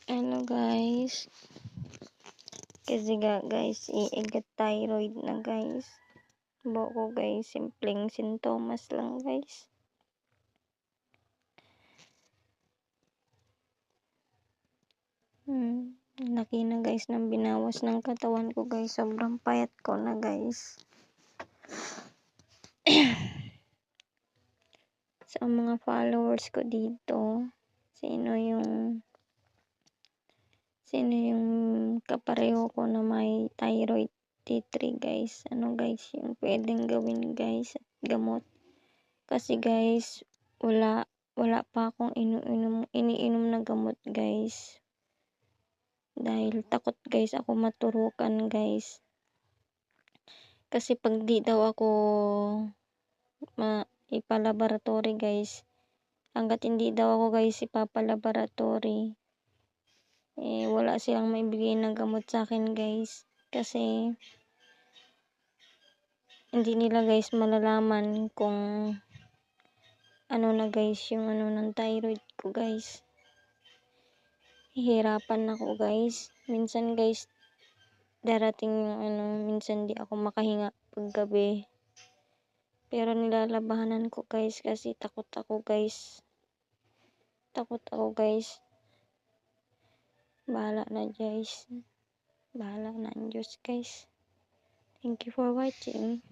Hello guys, kasi guys, iigat thyroid na guys. Buko guys, simpleng sintomas lang guys. Laki na guys ng binawas ng katawan ko guys. Sobrang payat ko na guys. Sa mga followers ko dito, sino yung kapareho ko na may thyroid T3 guys. Ano guys yung pwedeng gawin guys at gamot. Kasi guys, wala pa akong iniinom na gamot guys. Dahil takot guys ako maturukan guys. Kasi pag di daw ako ipalaboratory guys, hanggat hindi daw ako guys ipapalaboratory, wala silang maibigay ng gamot sa akin guys. Kasi hindi nila guys malalaman kung ano na guys yung ano ng thyroid ko guys. Hihirapan ako guys. Minsan guys, darating yung minsan di ako makahinga pag gabi. Pero nilalabanan ko guys kasi takot ako guys. Bahala na guys. Bahala na ang Diyos guys. Thank you for watching.